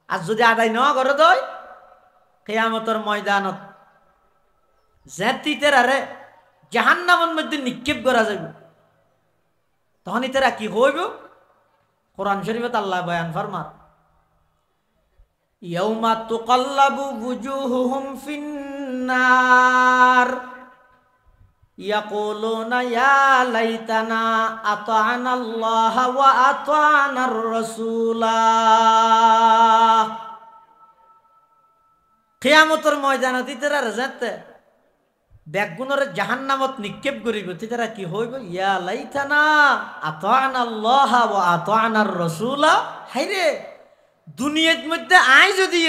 আর যদি আদায় নেওয়া করে দেয় কিয়ামতের ময়দানত জাতিতেরারে জাহান্নামের মধ্যে নিক্ষেপ করা যাবে। তখন ইতারা কি হইব? কোরআন শরীফে আল্লাহ বয়ান ফরমান, ইয়াউমা তুকাল্লাবু বুজুহুহুম ফিন্নার ইয়াকুলুনা ইয়া লাইতানা আতা'না আল্লাহ ওয়া আতা'নার রাসূলা। কিয়ামতের ময়দানত ইতারা যাতে ব্যাগুণরে জাহান্নামত নিক্ষেপ করিব, তারা কি হইব? ইয়া লাইতানা আতা'না আল্লাহ ওয়া আতা'নার রাসূলা। হাইরে দুনিয়ার মধ্যে আয় যদি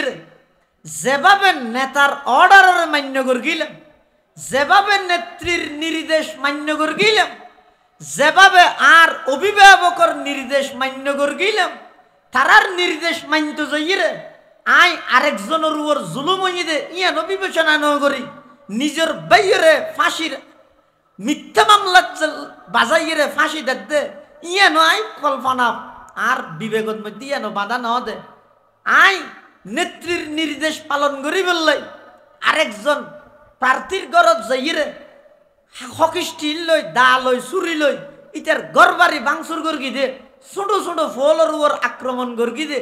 যেভাবে নেতার অর্ডারের মান্য করে গেলাম, যেভাবে নেত্রীর নির্দেশ মান্য করে গেলাম, যেভাবে আর অভিভাবকের নির্দেশ মান্য করে গেলাম, তারার নির্দেশ মানত যাইরে আয় আরেকজনের উপর জুলুম হইয়ে দে ইয়ানো বিবেচনা ন করি নিজের বাইরে ফাঁসির মিথ্যা মামলা বাজাইরে ফাঁসি দে ইয়ানো আই কল্পনা আর বিবেকের মধ্যে ইয়ানো বাধা ন দে আই নেত্রীর নির্দেশ পালন করি বললাই আরেকজন প্রার্থীর ঘরত যাইরে হকিস্টিল লই দা লই চুরি লই ইটার ঘর বাড়ি ভাঙচুর করি দে, ছোট ছোট ফলের উপর আক্রমণ করি দে।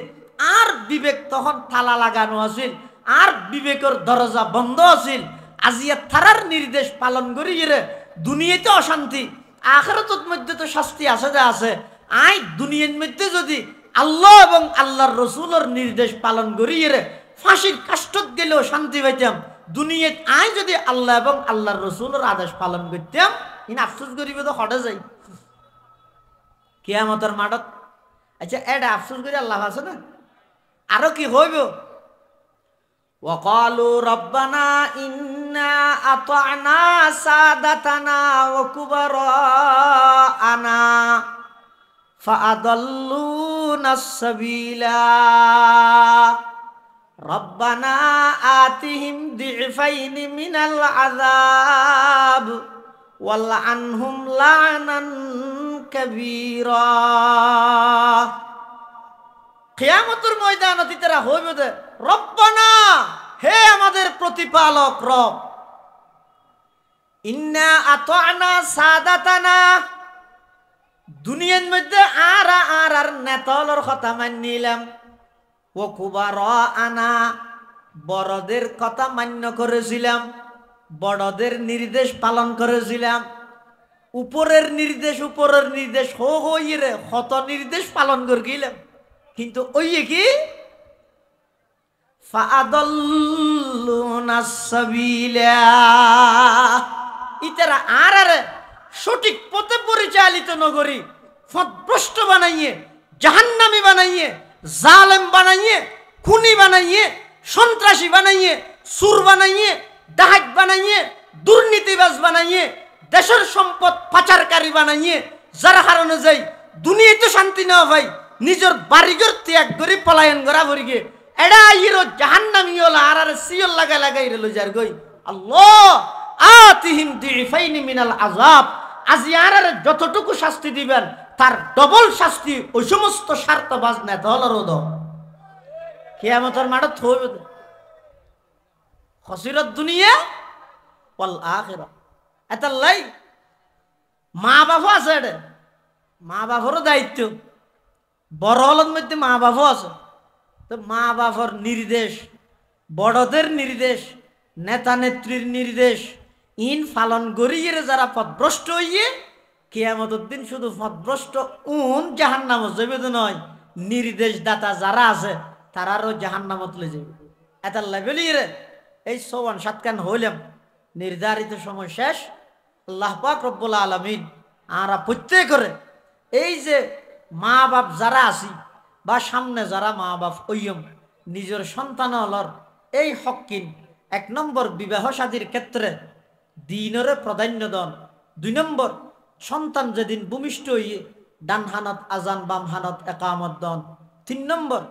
আর বিবেক তখন তালা লাগানো আছিল, আর বিবেকের দরজা বন্ধ আছিল। আজিয়া থারার নির্দেশ পালন করি দুনিয়াতে অশান্তি, আখিরাতের মধ্যে তো শাস্তি আছে যা আছে। আই দুনিয়ার মধ্যে যদি আল্লাহ এবং আল্লাহর রসুলের নির্দেশ পালন করি ফাঁসির কাষ্টত গেলেও শান্তি পাইতাম। দুনিয়াত আই যদি আল্লাহ এবং আল্লাহর রসুলের আদেশ পালন করতাম ইন আফসোস করিব তো হটে যাই কিয়ামতের মাঠত। আচ্ছা এটা আফসোস করে আল্লাহ আছে না? আরো কি হইব? وقالوا ربنا إنا أطعنا سادتنا وكبراءنا ফাআদাল্লুনাস সাবিলা রব্বানা আতিহিম দিফাইনি মিনাল আযাব ওয়ালআনহুম লা'নান কাবীরা। কিয়ামতের ময়দানে তারা হইবে যে রব্বানা, হে আমাদের প্রতিপালক রব, ইন্না আতা'না সাদাতানা, দুনিয়ার মধ্যে আর নেতালর কথা মানিলাম, ও কুবারানা, বড়দের কথা মান্য করেছিলাম, বড়দের নির্দেশ পালন করেছিলাম, উপরের নির্দেশ হইরে কত নির্দেশ পালন করে গেলাম, কিন্তু ওই কি ফাআদাল্লুনাস সাবিলা, ইতারা আর সঠিক পথে পরিচালিত নগরী পথভ্রষ্ট বানাইয়ে, জাহান্নামী বানাইয়ে, জালেম বানাইয়ে, খুনি বানাইয়ে, সন্ত্রাসী বানাইয়ে, সুর বানাইয়ে, ডাকাত বানাইয়ে, দুর্নীতিবাজ বানাইয়ে, দেশের সম্পদ পাচারকারী বানাইয়ে, যার কারণে যাই দুনিয়াতে শান্তি না ভাই, নিজের বাড়িঘর ত্যাগ করে পলায়ন করা ভরিগে এডা ইরো জাহান্নামী হলা আর সিয়ল লাগাই রে লই যার গই। আল্লাহ আতিহিম দিফাইনি মিনাল আযাব, আজি আর যতটুকু শাস্তি দিবেন তার ডবল শাস্তি ওই সমস্ত স্বার্থবাজ নেতালরও দাও। কিয়ামতের মাঠে থইবে খসিরত দুনিয়া ওয়াল আখিরা। এতাল্লাই মা বাবা আছে, এডে মা বাবারও দায়িত্ব, বড় হলের মধ্যে মা বাবা আছে, তো মা বাবার নির্দেশ, বড়দের নির্দেশ, নেতা নেত্রীর নির্দেশ ইন পালন করিয়ে যারা পথভ্রষ্ট হইয়ে কিয়ামতের দিন শুধু পথভ্রষ্ট জাহান্নামত যাবে তো নয়, নির্দেশ দাতা যারা আছে তারারও জাহান্নামত লয়ে যাবে। এটার লেভেলিয়ে রে এই ৫৪ হইলাম, নির্ধারিত সময় শেষ। আল্লাহ পাক রব্বুল আলামিন আরা প্রত্যেক করে এই যে মা বাপ যারা আছি বা সামনে যারা মা বাপ ওইম নিজের সন্তান হলর এই হকিন ১ নম্বর বিবাহ শাদীর ক্ষেত্রে দিনরে প্রাধান্য দন, ২ নম্বর সন্তান যেদিন ভূমিষ্ঠ হইয়ে ডান হানত আজান বাম হানত একামত দন, ৩ নম্বর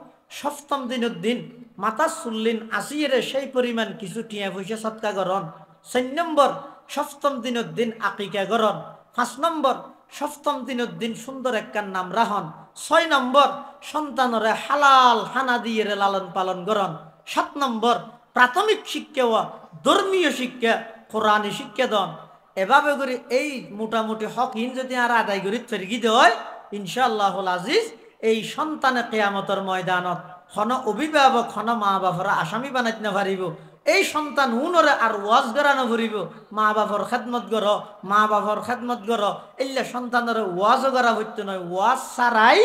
সপ্তম দিনের দিন মাতা চুল্লিন আসিয়ে সেই পরিমাণ কিছু টিয়া পয়সা সৎকা গরণ, ৪ নম্বর সপ্তম দিনের দিন আকিকা গরণ, ৫ নম্বর সপ্তম দিনের দিন সুন্দর একখান নাম রাহন, ৬ নম্বর সন্তানরে হালাল হানা দিয়ে লালন পালন গরণ, ৭ নম্বর প্রাথমিক শিক্ষা ও ধর্মীয় শিক্ষা কোরআনী শিক্ষা দন। এভাবে করে এই মোটামুটি হকহীন যদি আর আদায় করি ফেরগি দেয় ইনশাআল্লাহুল আজিজ এই সন্তানে কিয়ামতের ময়দানত খন অভিভাবক খন মা বাপরা আসামি বানাইতে না পারিব। এই সন্তান হুনরে আর ওয়াজ গড়ানো ভরিব, মা বাপর খেদমত গর, মা বাপর খেদমত গর, এলে সন্তানের ওয়াজও গড়া হইতে নয়, ওয়াজ ছাড়াই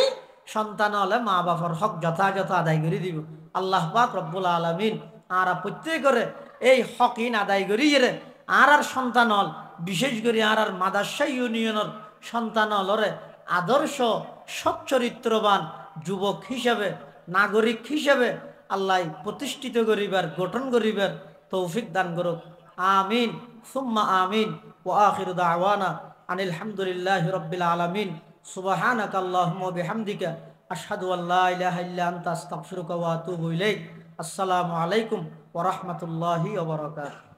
সন্তান হলে মা বাপর হক যথাযথ আদায় করে দিব। আল্লাহ পাক রব্বুল আলামিন আর প্রত্যেক করে এই হকহীন আদায় করিয়ে রে আর সন্তান হল, বিশেষ করে আর মাদার্সা ইউনিয়নের সন্তান হলরে আদর্শ সচ্চরিত্রবান যুবক হিসাবে, নাগরিক হিসাবে আল্লাহ প্রতিষ্ঠিত করিবার, গঠন করিবার তৌফিক দান করুক। আমিন সুম্মা আমিন। ওয়া আখিরু দাওয়ানা আনিল হামদুলিল্লাহি রাব্বিল আলামিন। সুবহানাকা আল্লাহুম্মা বিহামদিকা আশহাদু আল্লা ইলাহা ইল্লা আনতা আস্তাগফিরুকা ওয়া আতুবু ইলাইক। আসসালামু আলাইকুম ওয়া রাহমাতুল্লাহি ওয়া বারাকাতুহু।